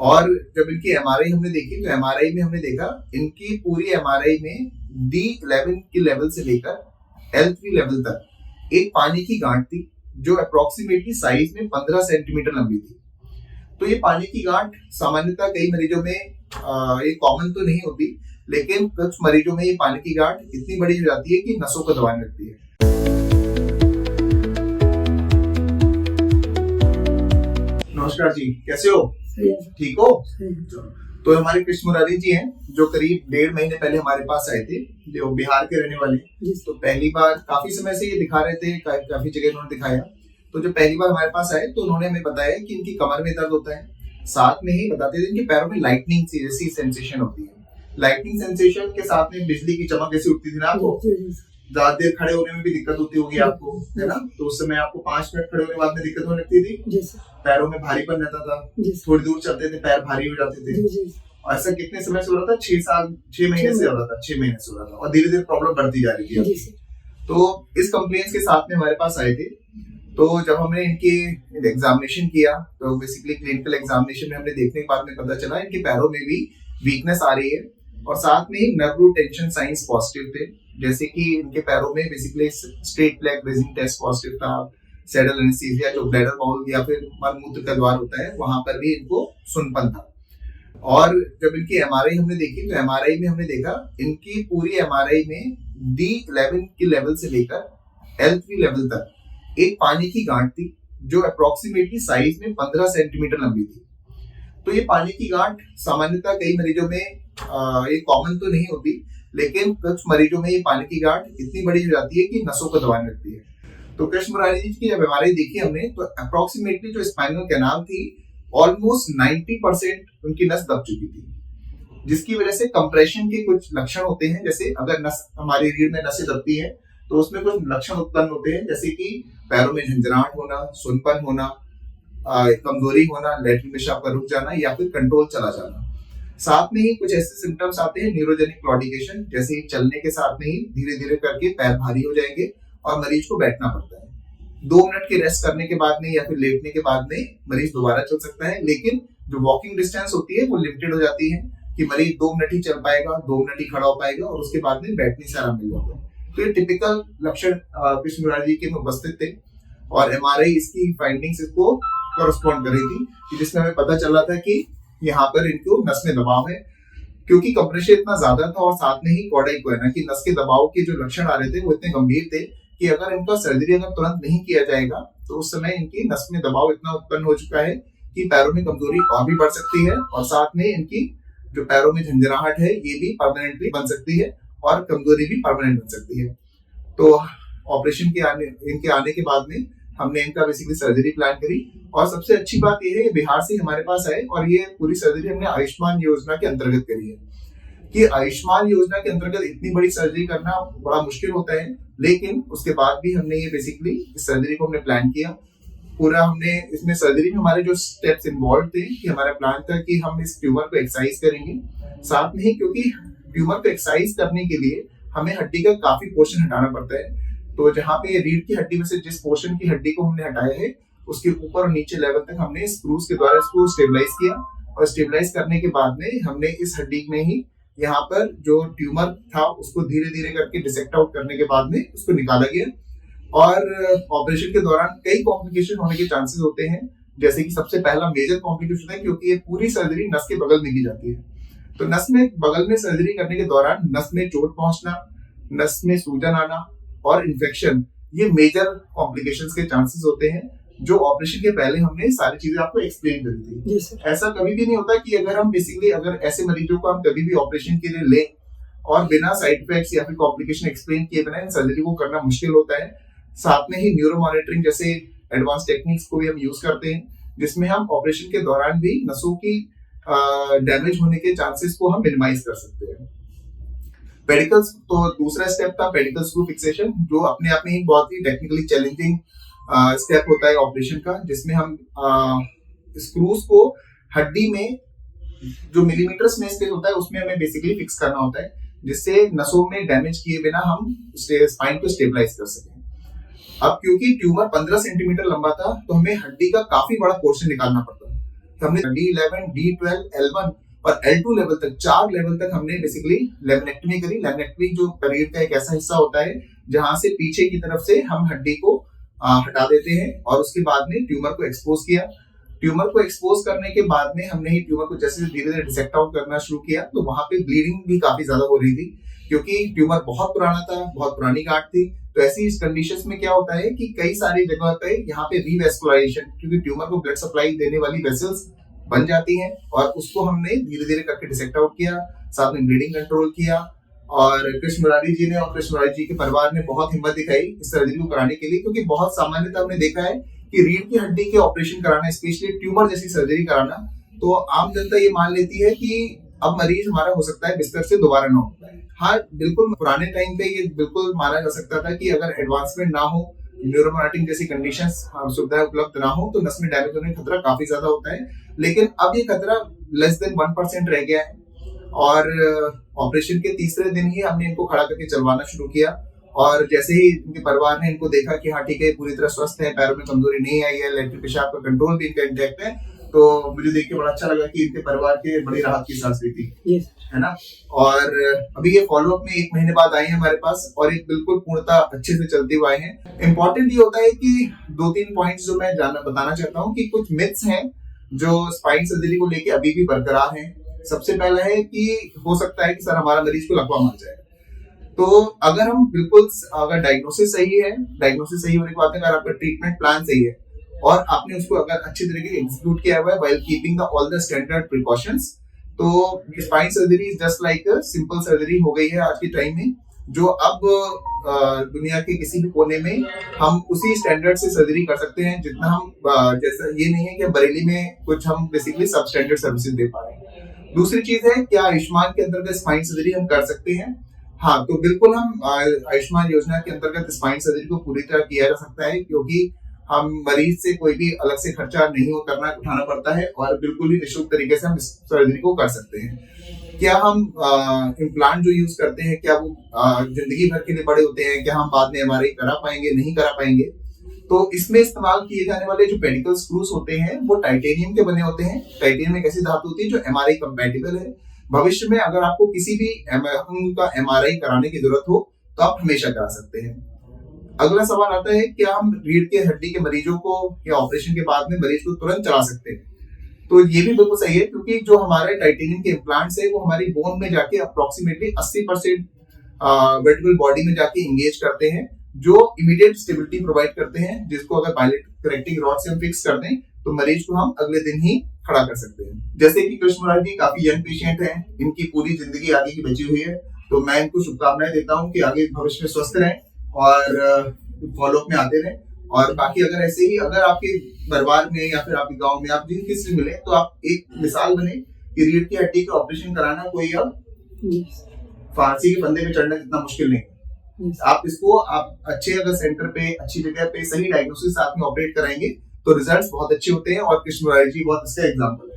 और जब इनकी एमआरआई हमने देखी तो एमआरआई में हमने देखा इनकी पूरी एमआरआई में D11 के लेवल से लेकर L3 लेवल तक एक पानी की गांठ थी जो अप्रोक्सीमेटली साइज में 15 सेंटीमीटर लंबी थी। तो ये पानी की गांठ सामान्यतः कई मरीजों में ये कॉमन तो नहीं होती, लेकिन कुछ मरीजों में ये पानी की गांठ इतनी बड़ी हो जाती है कि नसों को दबाने लगती है। नमस्कार जी, कैसे हो? ठीक हो? तो हमारे कृष्ण मुरारी जी हैं जो करीब 1.5 महीने पहले हमारे पास आए थे, जो बिहार के रहने वाले। तो पहली बार काफी समय से ये दिखा रहे थे, काफी जगह उन्होंने दिखाया। तो जब पहली बार हमारे पास आए तो उन्होंने हमें बताया कि इनकी कमर में दर्द होता है, साथ में ही बताते थे इनके पैरों में लाइटनिंग सी जैसी सेंसेशन होती है। लाइटनिंग सेंसेशन के साथ में बिजली की चमक जैसी उठती थी ना आपको, ज्यादा देर खड़े होने में भी दिक्कत होती होगी आपको, है ना? तो उस समय आपको 5 मिनट खड़े होने के बाद में दिक्कत होने लगती थी, पैरों में भारीपन रहता था, थोड़ी दूर चलते थे पैर भारी हो जाते थे। और ऐसा कितने समय से हो रहा था? 6 महीने से हो रहा था, 6 महीने से हो रहा था, और धीरे धीरे प्रॉब्लम बढ़ती जा रही थी। तो इस कंप्लेंट्स के साथ में हमारे पास आए थे। तो जब हमने इनके एग्जामिनेशन किया तो बेसिकली क्लिनिकल एग्जामिनेशन में हमने देखने के बाद में पता चला इनके पैरों में भी वीकनेस आ रही है, और साथ में ही nerve root tension signs positive थे। जैसे कि इनके पैरों में basically straight leg breathing test positive था, सैडल एनेस्थीसिया जो ब्लैडर बाउल या फिर मलमूत्र का द्वार होता है वहां पर भी इनको सुनपन था। और जब इनकी एमआरआई हमने देखी तो एमआरआई में हमने देखा इनकी पूरी एमआरआई में D11 के लेवल से लेकर L3 लेवल तक एक पानी की गांठ थी जो अप्रोक्सीमेटली साइज में 15 सेंटीमीटर लंबी थी। तो ये पानी की गांठ सामान्यतः कई मरीजों में ये कॉमन तो नहीं होती, लेकिन कुछ मरीजों में ये पानी की गांठ इतनी बड़ी हो जाती है कि नसों को दबाने लगती है। तो कृष्ण मुरारी जी की जब एमआरआई देखी हमने तो अप्रोक्सीमेटली जो स्पाइनल कैनाल थी ऑलमोस्ट 90% उनकी नस दब चुकी थी, जिसकी वजह से कंप्रेशन के कुछ लक्षण होते हैं। जैसे अगर नस हमारी रीढ़ में नसें दबती हैं तो उसमें कुछ लक्षण उत्पन्न होते हैं, जैसे कि पैरों में झंझनाहट होना, सुनपन होना, कमजोरी होना, लैट्रिन पेशाब का रुक जाना या फिर कंट्रोल चला जाना। साथ में ही कुछ ऐसे सिम्टम्स आते हैं न्यूरोजेनिक क्लॉडिकेशन, जैसे चलने के साथ में ही धीरे धीरे करके पैर भारी हो जाएंगे और मरीज को बैठना पड़ता है। 2 मिनट की रेस्ट करने के बाद में या फिर लेटने के बाद में मरीज दोबारा चल सकता है, लेकिन जो वॉकिंग डिस्टेंस होती है वो लिमिटेड हो जाती है कि मरीज 2 मिनट ही चल पाएगा, 2 मिनट ही खड़ा हो पाएगा और उसके बाद में बैठने से आराम मिल जाता है। तो ये टिपिकल लक्षण कृष्ण मुरारी जी के में उपस्थित थे, और एमआरआई इसकी फाइंडिंग्स इसको कॉरेस्पॉन्ड कर रही थी, जिसमें हमें पता चल रहा था कि यहाँ पर इनको नस में दबाव है, क्योंकि कंप्रेशन इतना ज्यादा था और साथ में ही कॉर्डाई कोएना की नस के दबाव के जो लक्षण आ रहे थे वो इतने गंभीर थे कि अगर इनका सर्जरी अगर तुरंत नहीं किया जाएगा तो उस समय इनकी नस में दबाव इतना उत्पन्न हो चुका है कि पैरों में कमजोरी और भी बढ़ सकती है, और साथ में इनकी जो पैरों में झंझनाहट है ये भी परमानेंटली बन सकती है और कमजोरी भी परमानेंट बन सकती है। तो ऑपरेशन इनके आने के बाद में हमने इनका बेसिकली सर्जरी प्लान करी, और सबसे अच्छी बात यह है कि बिहार से हमारे पास आए और ये पूरी सर्जरी हमने आयुष्मान योजना के अंतर्गत करी है। कि आयुष्मान योजना के अंतर्गत इतनी बड़ी सर्जरी करना बड़ा मुश्किल होता है, लेकिन उसके बाद भी हमने ये बेसिकली इस सर्जरी को हमने प्लान किया पूरा। हमने इसमें सर्जरी में हमारे जो स्टेप्स इन्वॉल्व थे कि हमारा प्लान था कि हम इस ट्यूमर को एक्सरसाइज करेंगे, साथ में ही क्योंकि ट्यूमर को एक्सरसाइज करने के लिए हमें हड्डी का काफी पोर्शन हटाना पड़ता है। तो जहाँ पे रीढ़ की हड्डी में से जिस पोर्शन की हड्डी को हमने हटाया है उसके ऊपर और नीचे लेवल तक हमने स्क्रूज के द्वारा इसको स्टेबलाइज किया, और स्टेबलाइज करने के बाद में हमने इस हड्डी में ही यहाँ पर जो ट्यूमर था उसको धीरे धीरे करके डिसेक्ट आउट करने के बाद में उसको निकाला गया। और ऑपरेशन के दौरान कई कॉम्प्लिकेशन होने के चांसेस होते हैं, जैसे कि सबसे पहला मेजर कॉम्प्लिकेशन है क्योंकि ये पूरी सर्जरी नस के बगल में की जाती है। तो नस में बगल में सर्जरी करने के दौरान नस में चोट पहुंचना, नस में सूजन आना और इन्फेक्शन, ये मेजर कॉम्प्लिकेशंस के चांसेस होते हैं, जो ऑपरेशन के पहले हमने सारी चीजें आपको एक्सप्लेन करी थी। ऐसा कभी भी नहीं होता कि अगर हम बेसिकली अगर ऐसे मरीजों को हम कभी भी ऑपरेशन के लिए लें और बिना साइड इफेक्ट्स या फिर कॉम्प्लिकेशन एक्सप्लेन किए बिना सर्जरी को करना मुश्किल होता है। साथ में ही न्यूरो मॉनिटरिंग जैसे एडवांस टेक्निक्स को भी हम यूज करते हैं, जिसमें हम ऑपरेशन के दौरान भी नसों की डैमेज होने के चांसेस को हम मिनिमाइज कर सकते हैं। पेडिकल्स, तो दूसरा स्टेप था पेडिकल स्क्रू फिक्सेशन, जो अपने आप में ही बहुत ही टेक्निकली चैलेंजिंग स्टेप होता है ऑपरेशन का, जिसमें हम स्क्रूज को हड्डी में जो मिलीमीटर्स में स्पेस होता है उसमें हमें बेसिकली फिक्स करना होता है, जिससे नसों में डैमेज किए बिना हम स्पाइन को स्टेबलाइज कर सकें। अब क्योंकि ट्यूमर 15 सेंटीमीटर लंबा था तो हमें हड्डी का काफी बड़ा पोर्शन निकालना पड़ता, हमने D11, D12, L1 और L2 लेवल तक, 4 लेवल तक हमने बेसिकली लेमिनेक्टमी करी। लेमिनेक्टमी जो रीढ़ का एक ऐसा हिस्सा होता है जहां से पीछे की तरफ से हम हड्डी को हटा देते हैं, और उसके बाद में ट्यूमर को एक्सपोज किया। ट्यूमर को एक्सपोज करने के बाद में हमने ही ट्यूमर को जैसे धीरे धीरे डिसेक्ट आउट करना शुरू किया, तो वहां पे ब्लीडिंग भी काफी ज्यादा हो रही थी क्योंकि ट्यूमर बहुत पुराना था, बहुत पुरानी गांठ थी। तो ऐसी इस कंडीशंस में क्या होता है कि कई सारी जगह पे यहाँ पे रीवेस्कुलराइजेशन, क्योंकि ट्यूमर को ब्लड सप्लाई देने वाली वेसल्स बन जाती हैं, और उसको हमने धीरे धीरे करके डिसेक्ट आउट किया, साथ में ब्लीडिंग कंट्रोल किया। और कृष्ण मुरारी जी ने और कृष्ण मुरारी जी के परिवार ने बहुत हिम्मत दिखाई इस सर्जरी को कराने के लिए, क्योंकि बहुत सामान्यतः हमने देखा है कि रीढ़ की हड्डी के ऑपरेशन कराना, स्पेशली ट्यूमर जैसी सर्जरी कराना, तो आम जनता ये मान लेती है कि अब मरीज हमारा हो सकता है बिस्तर से दोबारा ना उठ पाए। हाँ, बिल्कुल पुराने टाइम पे ये बिल्कुल माना जा सकता था कि अगर एडवांसमेंट ना हो, न्यूरोमोनाटिक जैसी कंडीशंस सुविधाएं उपलब्ध ना हो, तो नस में डैमेज होने का खतरा काफी ज्यादा होता है। लेकिन अब ये खतरा लेस देन 1% रह गया है, और ऑपरेशन के तीसरे दिन ही हमने इनको खड़ा करके चलवाना शुरू किया। और जैसे ही इनके परिवार ने इनको देखा कि हाँ ठीक है, पूरी तरह स्वस्थ है, पैरों में कमजोरी नहीं आई है, लैट्रिन पेशाब का कंट्रोल भी इनका इंटैक्ट है, तो मुझे देख के बड़ा अच्छा लगा कि इनके परिवार के बड़ी राहत की सांस ली थी, है ना। और अभी ये फॉलोअप में 1 महीने बाद आए हैं हमारे पास, और एक बिल्कुल पूर्णतः अच्छे से चलते हुए आए हैं। इम्पोर्टेंट ये होता है कि 2-3 पॉइंट्स जो मैं बताना चाहता हूँ कि कुछ मिथ्स हैं जो स्पाइन सर्जरी को लेके अभी भी बरकरार हैं। सबसे पहला है कि हो सकता है कि सर हमारा मरीज को लकवा मार जाए। तो अगर हम बिल्कुल, अगर डायग्नोसिस सही है, डायग्नोसिस सही होने के बाद अगर आपका ट्रीटमेंट प्लान सही है और आपने उसको अगर अच्छी तरीके से एग्जीक्यूट किया हुआ है while keeping the all the standard precautions, तो spine surgery is just like a simple surgery हो गई है आज के टाइम में, जो अब दुनिया के किसी भी कोने में हम उसी स्टैंडर्ड से सर्जरी कर सकते हैं जितना हम, जैसा ये नहीं है कि बरेली में कुछ हम बेसिकली सब स्टैंडर्ड सर्विसेज दे पा रहे हैं। दूसरी चीज है, क्या आयुष्मान के अंतर्गत स्पाइन सर्जरी हम कर सकते हैं? हाँ, तो बिल्कुल हम आयुष्मान योजना के अंतर्गत स्पाइन सर्जरी को पूरी तरह किया जा सकता है, क्योंकि हम मरीज से कोई भी अलग से खर्चा नहीं उठाना पड़ता है, और बिल्कुल ही निःशुल्क तरीके से हम इस सर्जरी को कर सकते हैं। क्या हम इम्प्लांट जो यूज करते हैं, क्या वो जिंदगी भर के लिए बड़े होते हैं? क्या हम बाद में एमआरआई करा पाएंगे, नहीं करा पाएंगे? तो इसमें इस्तेमाल किए जाने वाले जो पेडिकल स्क्रूज होते हैं वो टाइटेनियम के बने होते हैं। टाइटेनियम एक ऐसी धातु होती है जो एमआरआई कंपैटिबल है। भविष्य में अगर आपको किसी भी का एमआरआई कराने की जरूरत हो तो आप हमेशा करा सकते हैं। अगला सवाल आता है, क्या हम रीढ़ के हड्डी के मरीजों को या ऑपरेशन के बाद में मरीज को तुरंत चला सकते हैं? तो ये भी बिल्कुल सही है, क्योंकि जो हमारे टाइटेनियम के इम्प्लांट्स है वो हमारी बोन में जाके अप्रोक्सीमेटली 80% वर्टिकल बॉडी में जाके इंगेज करते हैं, जो इमीडिएट स्टेबिलिटी प्रोवाइड करते हैं, जिसको अगर पायलट कनेक्टिंग रॉड से हम फिक्स कर दें तो मरीज को हम अगले दिन ही खड़ा कर सकते हैं। जैसे कि कृष्ण मुरारी जी काफी यंग पेशेंट हैं, इनकी पूरी जिंदगी आगे की बची हुई है, तो मैं इनको शुभकामनाएं देता हूँ कि आगे भविष्य में स्वस्थ रहें और फॉलोअप में आते रहें। और बाकी अगर ऐसे ही अगर आपके परिवार में या फिर आपके गांव में आप जिन किसी से मिले तो आप एक मिसाल बने कि रीढ़ की हड्डी का ऑपरेशन कराना कोई अब फांसी के फंदे में चढ़ना इतना मुश्किल नहीं। आप इसको आप अच्छे अगर सेंटर पे, अच्छी जगह पे सही डायग्नोसिस साथ में ऑपरेट कराएंगे तो रिजल्ट्स बहुत अच्छे होते हैं, और कृष्ण मुरारी जी बहुत अच्छा एग्जाम्पल है।